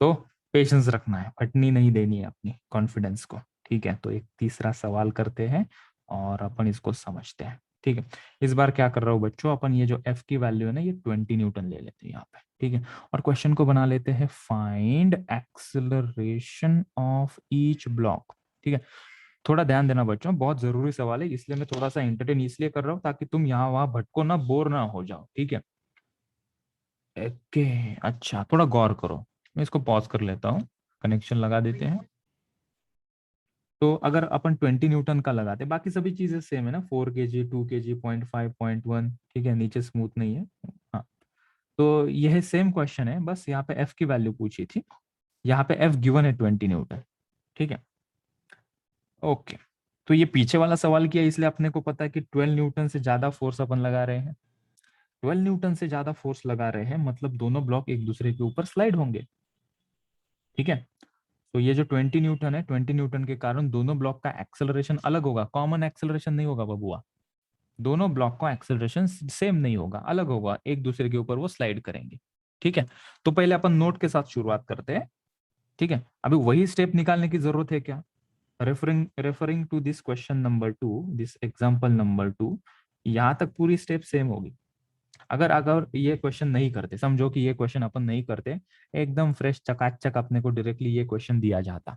तो पेशेंस रखना है, फटनी नहीं देनी है अपनी कॉन्फिडेंस को। ठीक है, तो एक तीसरा सवाल करते हैं और अपन इसको समझते हैं। ठीक है, इस बार क्या कर रहा हूँ बच्चों, अपन ये जो एफ की वैल्यू है ना, ये 20 न्यूटन ले लेते हैं यहाँ पे। ठीक है, और क्वेश्चन को बना लेते हैं find acceleration of each block. ठीक है, थोड़ा ध्यान देना बच्चों, बहुत जरूरी सवाल है, इसलिए मैं थोड़ा सा एंटरटेन इसलिए कर रहा हूँ ताकि तुम यहाँ वहां भटको ना, बोर ना हो जाओ। ठीक है, ओके, अच्छा थोड़ा गौर करो। मैं इसको पॉज कर लेता हूँ, कनेक्शन लगा देते हैं। तो अगर अपन 20 न्यूटन का लगाते, बाकी सभी चीजें सेम है ना, 4 kg 2 kg 0.5 0.1। ठीक है, नीचे स्मूथ नहीं है। हाँ, तो यह सेम क्वेश्चन है, बस यहाँ पे एफ की वैल्यू पूछी थी। यहाँ पे F गिवन है 20 न्यूटन, ठीक है। ओके, तो ये पीछे वाला सवाल किया इसलिए अपने को पता है कि 12 न्यूटन से ज्यादा फोर्स अपन लगा रहे हैं। 12 न्यूटन से ज्यादा फोर्स लगा रहे हैं मतलब दोनों ब्लॉक एक दूसरे के ऊपर स्लाइड होंगे, ठीक है। तो ये जो 20 न्यूटन है, 20 न्यूटन के कारण दोनों ब्लॉक का एक्सेलरेशन अलग होगा, कॉमन एक्सेलरेशन नहीं होगा बबुआ। दोनों ब्लॉक का एक्सेलरेशन सेम नहीं होगा, अलग होगा, एक दूसरे के ऊपर वो स्लाइड करेंगे, ठीक है। तो पहले अपन नोट के साथ शुरुआत करते हैं, ठीक है। अभी वही स्टेप निकालने की जरूरत है क्या? Referring to this question number 2, this example number 2, यहां तक पूरी स्टेप सेम होगी। अगर अगर ये क्वेश्चन नहीं करते, समझो कि ये क्वेश्चन अपन नहीं करते, एकदम फ्रेश चकाचक अपने को डायरेक्टली ये क्वेश्चन दिया जाता,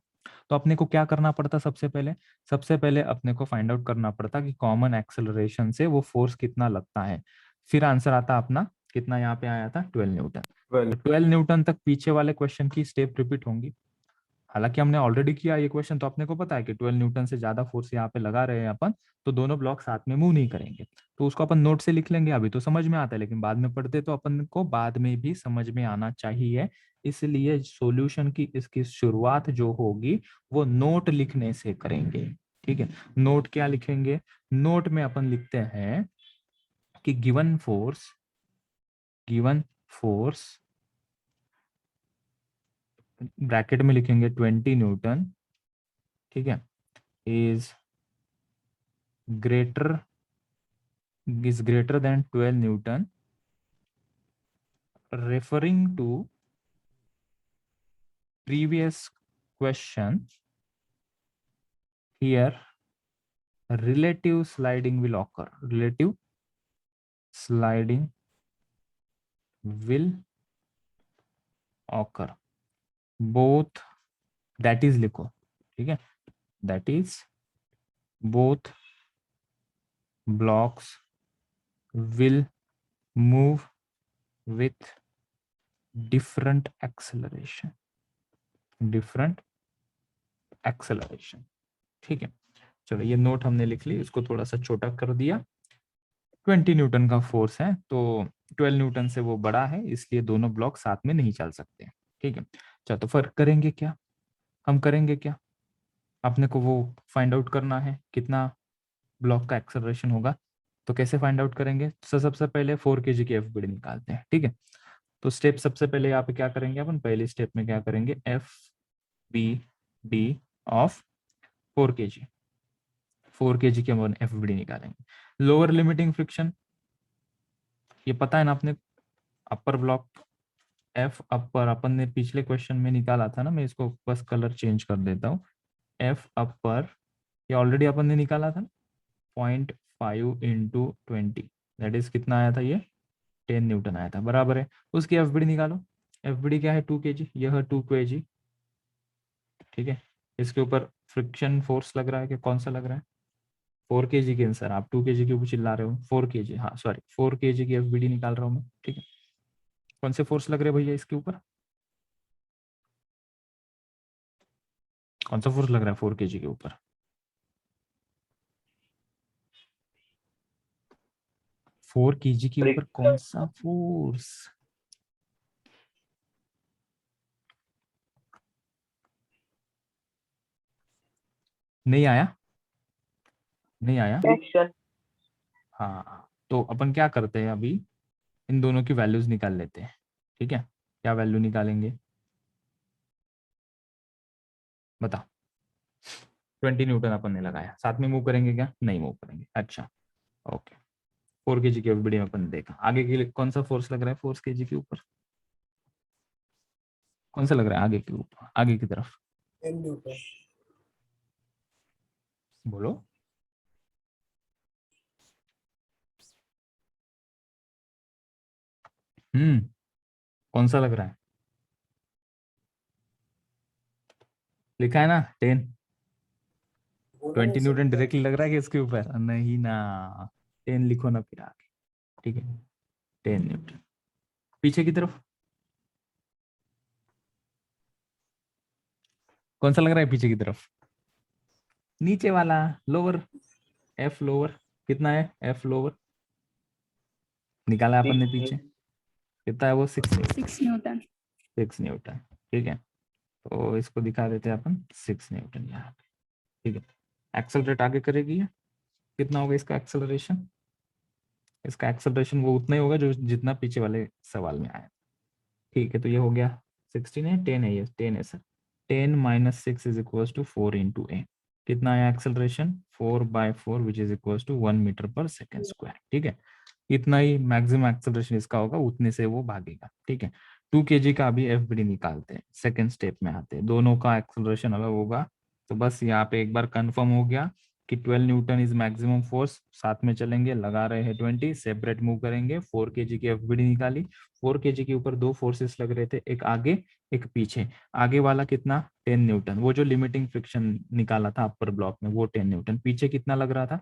तो अपने को क्या करना पड़ता? सबसे पहले अपने को फाइंड आउट करना पड़ता कि कॉमन एक्सेलरेशन से वो फोर्स कितना लगता है। फिर आंसर आता अपना कितना, यहाँ पे आया था 12 न्यूटन। तो 12 न्यूटन तक पीछे वाले क्वेश्चन की स्टेप रिपीट होंगी। हालांकि हमने ऑलरेडी किया ये क्वेश्चन, तो अपने को पता है कि 12 न्यूटन से ज्यादा फोर्स यहाँ पे लगा रहे हैं अपन, तो दोनों ब्लॉक साथ में मूव नहीं करेंगे। तो उसको अपन नोट से लिख लेंगे, अभी तो समझ में आता है लेकिन बाद में पढ़ते तो अपन को बाद में भी समझ में आना चाहिए। इसलिए सॉल्यूशन की इसकी शुरुआत जो होगी वो नोट लिखने से करेंगे, ठीक है। नोट क्या लिखेंगे? नोट में अपन लिखते हैं कि गिवन फोर्स ब्रैकेट में लिखेंगे 20 न्यूटन, ठीक है, is greater than 12 Newton, referring to previous question. Here relative sliding will occur. Relative sliding will occur. Both, that is लिखो, ठीक है, that is both blocks will move with different acceleration. ठीक है। चलो ये नोट हमने लिख ली, इसको थोड़ा सा छोटा कर दिया। 20 न्यूटन का फोर्स है तो 12 न्यूटन से वो बड़ा है, इसलिए दोनों ब्लॉक साथ में नहीं चल सकते, ठीक है। चलो तो फर्क करेंगे क्या? हम करेंगे क्या? अपने को वो फाइंड आउट करना है कितना ब्लॉक का एक्सेलरेशन होगा। तो कैसे फाइंड आउट करेंगे? तो सबसे पहले 4 kg की एफबीडी निकालते हैं, ठीक है। तो स्टेप सबसे पहले यहाँ पे क्या करेंगे अपन? पहले स्टेप में क्या करेंगे? F B D of 4 kg, 4 kg की हम एफबीडी निकालेंगे। लोअर लिमिटिंग फ्रिक्शन ये पता है ना अपने, अपर ब्लॉक एफ अपर अपन ने पिछले क्वेश्चन में निकाला था ना, मैं इसको बस कलर चेंज कर देता हूँ। एफ अपर ये ऑलरेडी अपन ने निकाला था, 0.5 इंटू 20, दैट इज कितना आया था? ये 10 न्यूटन आया था, बराबर है। उसकी एफबीडी निकालो। एफबीडी क्या है? 2 kg, यह 2 kg, ठीक है। इसके ऊपर फ्रिक्शन फोर्स लग रहा है कि कौन सा लग रहा है? 4 kg के आंसर, आप 2 kg के ऊपर चिल्ला रहे हो। 4 kg, हाँ सॉरी 4 kg की एफबीडी निकाल रहा हूँ मैं, ठीक है। कौन से फोर्स लग रहे हैं भैया इसके ऊपर? कौन सा फोर्स लग रहा है 4 kg के ऊपर? 4 kg के ऊपर कौन सा फोर्स? नहीं आया? नहीं आया? फ्रिक्शन। हाँ, तो अपन क्या करते हैं अभी, इन दोनों की वैल्यूज निकाल लेते हैं, ठीक है। क्या वैल्यू निकालेंगे बताओ? 20 न्यूटन अपन ने लगाया, साथ में मूव करेंगे क्या? नहीं मूव करेंगे, अच्छा ओके। 4 kg की एफबीडी में अपन देखा, आगे के लिए कौन सा फोर्स लग रहा है 4 kg के ऊपर? कौन सा लग रहा है आगे के ऊपर, आगे की तरफ? बोलो। कौन सा लग रहा है? लिखा है ना 10। 20 न्यूटन डायरेक्टली लग रहा है कि इसके ऊपर? नहीं ना, 10 लिखो ना फिर आगे, ठीक है। 10 न्यूटन पीछे की तरफ कौन सा लग रहा है? पीछे की तरफ नीचे वाला, लोअर, एफ लोअर कितना है? एफ लोअर निकाला अपन ने पीछे, कितना है वो? 6 न्यूटन। 6 न्यूटन। 6 न्यूटन, ठीक है। तो इसको दिखा देते हैं अपन 6 न्यूटन यहाँ पे, ठीक है। एक्सेलरेट आगे करेगी ये, कितना होगा इसका एक्सेलरेशन? इसका एक्सेलरेशन वो उतना ही होगा जो जितना पीछे वाले सवाल में आया, ठीक है। तो ये हो गया 16 है, 10 है, ये 10 है sir. 10 minus 6 is equal to 4 into A. कितना आया acceleration? 4/4 which is equal to 1 metre per second square, ठीक है। इतना ही मैक्सिमम एक्सेलरेशन इसका होगा, उतने से वो भागेगा, ठीक है। 2 kg का अभी एफबीडी निकालते हैं, सेकेंड स्टेप में आते हैं, दोनों का एक्सेलरेशन अलग होगा। तो बस यहाँ पे एक बार कंफर्म हो गया कि 12 न्यूटन इज मैक्सिमम फोर्स, साथ में चलेंगे, लगा रहे हैं 20, सेपरेट मूव करेंगे, 4 kg की एफबीडी निकाली। 4 kg के ऊपर दो फोर्सेस लग रहे थे, एक आगे एक पीछे। आगे वाला कितना? 10 न्यूटन, वो जो लिमिटिंग फ्रिक्शन निकाला था अपर ब्लॉक में वो 10 न्यूटन। पीछे कितना लग रहा था?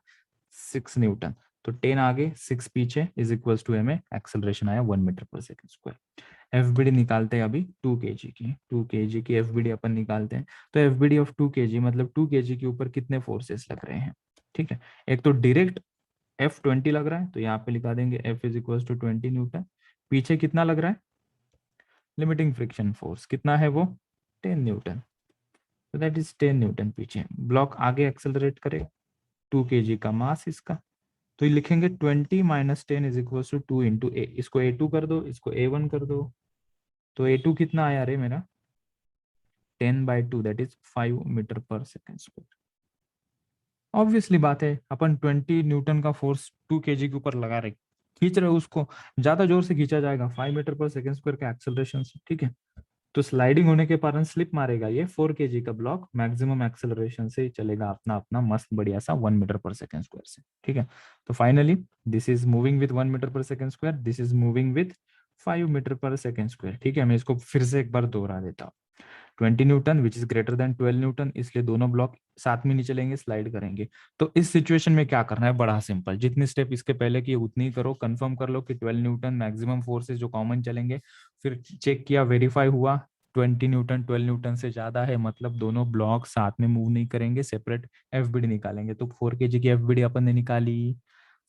6 न्यूटन। तो 10 आगे 6 पीछे is equal to M acceleration आया 1 मीटर पर सेकंड स्क्वायर। एफबीडी निकालते हैं अभी 2 kg की, 2 kg की एफबीडी अपन निकालते हैं। तो एफबीडी ऑफ 2 kg मतलब 2 kg के ऊपर कितने फोर्सेस लग रहे हैं, ठीक है। एक तो डायरेक्ट F20 लग रहा है, तो यहाँ पे लिखा देंगे F is equal to 20 newton. पीछे कितना लग रहा है? लिमिटिंग फ्रिक्शन फोर्स कितना है वो? 10 न्यूटन, तो दैट इज 10 न्यूटन। पीछे ब्लॉक आगे एक्सेलरेट करे, 2 kg का मास इसका, तो ये लिखेंगे 20 minus 10 is equal to 2 into A. इसको A2 कर दो, इसको A1 कर दो। तो A2 कितना आया रे मेरा? 10/2 that is 5 metre per second square. Obviously बात है, अपन 20 न्यूटन का फोर्स 2 kg के ऊपर लगा रहे, खींच रहे उसको, ज्यादा जोर से खींचा जाएगा 5 मीटर पर सेकेंड स्क्वायर के एक्सेलरेशन से, ठीक है। तो स्लाइडिंग होने के कारण स्लिप मारेगा ये 4 kg का ब्लॉक, मैक्सिमम एक्सेलरेशन से ही चलेगा अपना अपना मस्त बढ़िया सा 1 मीटर पर सेकेंड स्क्वायर से, ठीक है। तो finally this is moving with 1 metre per second square, this is moving with 5 metre per second square, ठीक है। मैं इसको फिर से एक बार दोहरा देता हूँ। 20 Newton which is greater than 12 Newton, इसलिए दोनों ब्लॉक साथ में नहीं चलेंगे, स्लाइड करेंगे। तो इस सिचुएशन में क्या करना है? बड़ा सिंपल, जितनी स्टेप इसके पहले की उतनी करो, कंफर्म कर लो कि 12 न्यूटन मैक्सिमम फोर्सेस जो कॉमन चलेंगे। फिर चेक किया, वेरीफाई हुआ 20 न्यूटन 12 न्यूटन से ज्यादा है, मतलब दोनों ब्लॉक साथ में मूव नहीं करेंगे, सेपरेट एफबीडी निकालेंगे। तो 4 kg की एफबीडी अपन ने निकाली,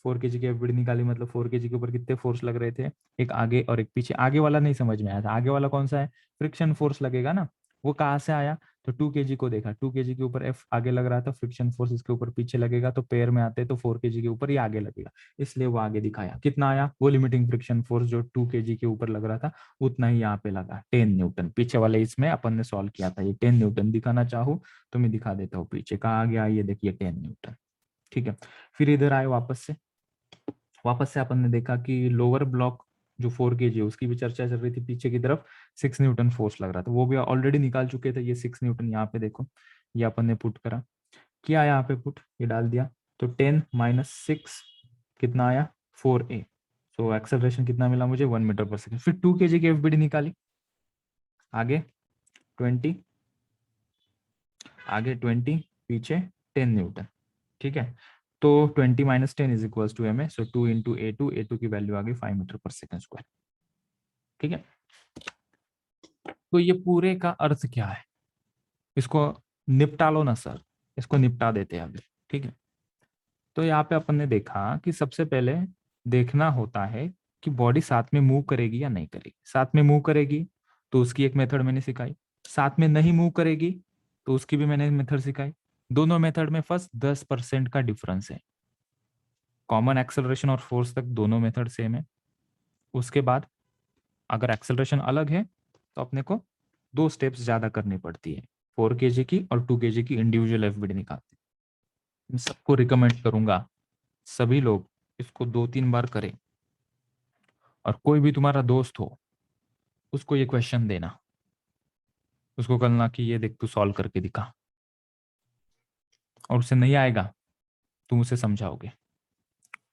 4 kg की एफबीडी निकाली, मतलब 4 kg के ऊपर कितने फोर्स लग रहे थे? एक आगे और एक पीछे। आगे वाला नहीं समझ में आया था, आगे वाला कौन सा है? फ्रिक्शन फोर्स लगेगा ना, वो कहाँ से आया? तो 2 kg को देखा, 2 kg के ऊपर एफ आगे लग रहा था, फ्रिक्शन फोर्स इसके ऊपर पीछे लगेगा, तो पेयर में आते तो 4 kg के ऊपर ये आगे लगेगा, इसलिए वो आगे दिखाया। कितना आया? वो लिमिटिंग फ्रिक्शन फोर्स जो 2 kg के ऊपर लग रहा था उतना ही यहाँ पे लगा, 10 न्यूटन। पीछे वाले इसमें अपन ने सॉल्व किया था, ये 10 न्यूटन दिखाना चाहूँ तो मैं दिखा देता हूँ। पीछे कहाँ आ गया? ये देखिए 10 न्यूटन, ठीक है। फिर इधर आए वापस से अपन ने देखा कि लोअर ब्लॉक जो 4 kg है उसकी भी चर्चा चल रही थी, पीछे की तरफ 6 न्यूटन फोर्स लग रहा था, वो भी ऑलरेडी निकाल चुके थे। ये 6 न्यूटन यहाँ पे देखो, ये अपन ने पुट करा, क्या यहाँ पे पुट, ये डाल दिया। तो 10 माइनस 6 कितना आया? 4a। सो एक्सेलरेशन कितना मिला मुझे? 1 मीटर पर सेकेंड। फिर 2 kg की एफबीडी निकाली, आगे 20, आगे 20, पीछे 10 न्यूटन, ठीक है। तो 20 minus 10 is equal to M A, so 2 into A2 की वैल्यू आ गई 5 मीटर पर सेकेंड स्क्वायर, ठीक है। तो ये पूरे का अर्थ क्या है? इसको निपटा लो ना सर, इसको निपटा देते हैं अभी, ठीक है। तो यहाँ पे अपन ने देखा कि सबसे पहले देखना होता है कि बॉडी साथ में मूव करेगी या नहीं करेगी। साथ में मूव करेगी तो उसकी एक मेथड मैंने सिखाई, साथ में नहीं मूव करेगी तो उसकी भी मैंने मेथड सिखाई। दोनों मेथड में फर्स्ट 10% का डिफरेंस है, कॉमन एक्सेलरेशन और फोर्स तक दोनों मेथड सेम है। उसके बाद अगर एक्सेलरेशन अलग है तो अपने को 2 स्टेप्स ज्यादा करनी पड़ती है, 4 kg की और 2 kg की इंडिविजुअल एफबीडी निकालते। मैं सबको रिकमेंड करूंगा सभी लोग इसको 2-3 बार करें, और कोई भी तुम्हारा दोस्त हो उसको ये क्वेश्चन देना, उसको कहना कि ये देख तू सॉल्व करके दिखा, और उसे नहीं आएगा तुम उसे समझाओगे।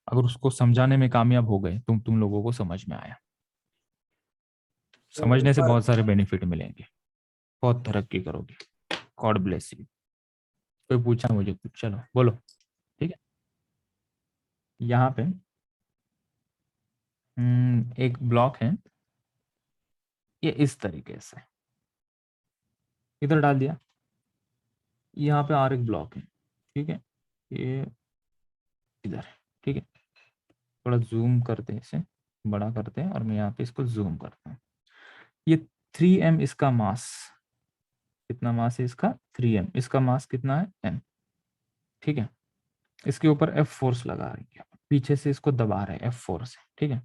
अगर उसको समझाने में कामयाब हो गए तुम लोगों को समझ में आया। समझने से बहुत सारे बेनिफिट मिलेंगे, बहुत तरक्की करोगे। God bless you. कोई पूछा मुझे कुछ? चलो बोलो, ठीक है। यहाँ पे एक ब्लॉक है, ये इस तरीके से इधर डाल दिया, यहाँ पे और एक ब्लॉक है, ठीक है, ये इधर है, ठीक है। थोड़ा जूम करते हैं, इसे बड़ा करते हैं और मैं यहाँ पे इसको जूम करता हूँ। ये 3m इसका मास, कितना मास है इसका 3m, इसका मास कितना है m, ठीक है। इसके ऊपर F फोर्स लगा रही है, पीछे से इसको दबा रहे हैं F फोर्स, ठीक है।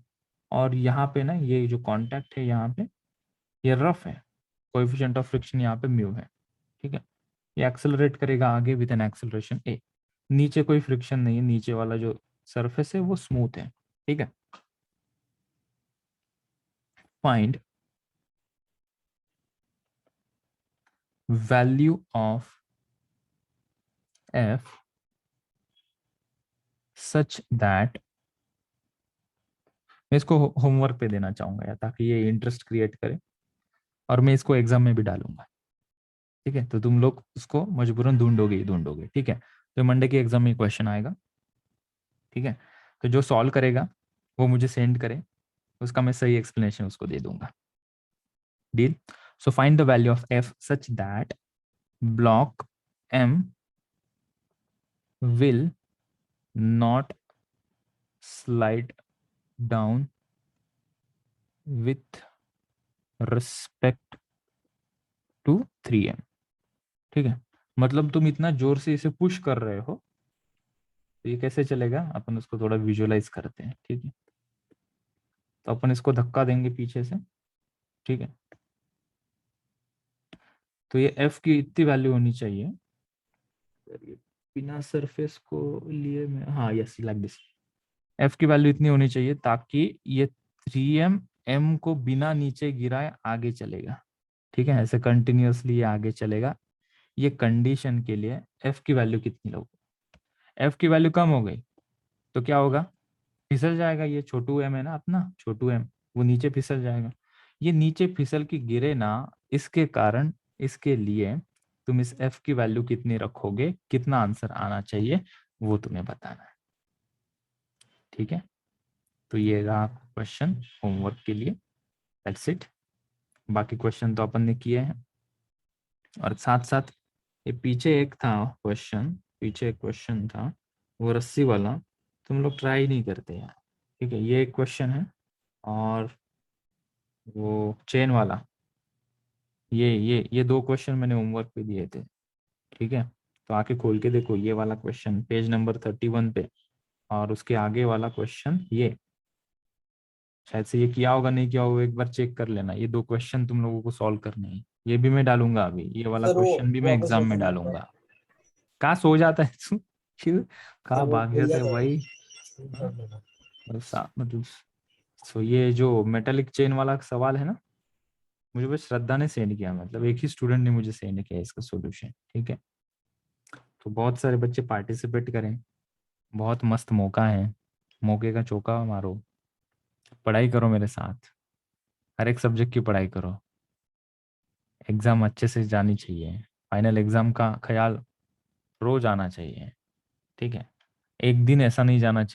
और यहाँ पे ना ये जो कांटेक्ट है यहाँ पे ये रफ है, कोएफिशिएंट ऑफ फ्रिक्शन यहाँ पे म्यू है, ठीक है। ये एक्सेलरेट करेगा आगे विद एन एक्सेलरेशन a, नीचे कोई फ्रिक्शन नहीं है, नीचे वाला जो सरफेस है वो स्मूथ है, ठीक है। Find value of f such that, मैं इसको होमवर्क पे देना चाहूंगा या ताकि ये इंटरेस्ट क्रिएट करे, और मैं इसको एग्जाम में भी डालूंगा, ठीक है। तो तुम लोग उसको मजबूरन ढूंढोगे ही ढूंढोगे, ठीक है। तो मंडे के एग्जाम में क्वेश्चन आएगा, ठीक है। तो जो सॉल्व करेगा वो मुझे सेंड करे, उसका मैं सही एक्सप्लेनेशन उसको दे दूंगा, deal. So find the value of f such that block m will not slide down with respect to 3m, ठीक है। मतलब तुम इतना जोर से इसे पुश कर रहे हो, तो ये कैसे चलेगा, अपन उसको थोड़ा विजुअलाइज करते हैं, ठीक है। तो अपन इसको धक्का देंगे पीछे से, ठीक है। तो ये f की इतनी वैल्यू होनी चाहिए, बिना सरफेस को लिए मैं, हाँ यस लाइक दिस, f की वैल्यू इतनी होनी चाहिए ताकि ये 3m m को बिना नीचे गिराए आगे चलेगा, ठीक है। ऐसे कंटिन्यूअसली ये आगे चलेगा। ये कंडीशन के लिए f की वैल्यू कितनी लोगे, f की वैल्यू कम हो गई तो क्या होगा, फिसल जाएगा, ये छोटू m है ना अपना, छोटू m वो नीचे फिसल जाएगा। ये नीचे फिसल के गिरे ना, इसके कारण इसके लिए तुम इस f की वैल्यू कितनी रखोगे, कितना आंसर आना चाहिए वो तुम्हें बताना है, ठीक है। तो ये रहा क्वेश्चन होमवर्क के लिए, दैट्स इट। बाकी क्वेश्चन तो अपन ने किए हैं, और साथ साथ ये पीछे एक था क्वेश्चन, पीछे एक क्वेश्चन था वो रस्सी वाला, तुम लोग ट्राई नहीं करते यार, ठीक है। ये एक क्वेश्चन है, और वो चेन वाला, ये दो क्वेश्चन मैंने होमवर्क पे दिए थे, ठीक है। तो आके खोल के देखो ये वाला क्वेश्चन पेज नंबर 31 पे, और उसके आगे वाला क्वेश्चन ये शायद से ये किया होगा नहीं किया होगा, एक बार चेक कर लेना। ये दो क्वेश्चन तुम लोगों को सॉल्व करने हैं, ये भी मैं डालूंगा अभी, ये वाला सर वो क्वेश्चन भी मैं वापस एग्जाम में बता दीजिए। डालूंगा। कहाँ सो जाता है तू, फिर सर कहाँ वो भाग भैया जाता है था भाई। हाँ, स्क्रीनशॉट लेना। मतलब सो ये जो मेटालिक चेन वाला सवाल है ना, मुझे बस श्रद्धा ने सेंड किया, मतलब एक ही स्टूडेंट ने मुझे सेंड किया इसका सॉल्यूशन, ठीक है। तो बहुत सारे बच्चे पार्टिसिपेट करें, बहुत मस्त मौका है, मौके का चौका मारो, पढ़ाई करो मेरे साथ, हर एक सब्जेक्ट की पढ़ाई करो, एग्जाम अच्छे से जानी चाहिए, फाइनल एग्जाम का ख्याल रोज आना चाहिए, ठीक है। एक दिन ऐसा नहीं जाना चाहिए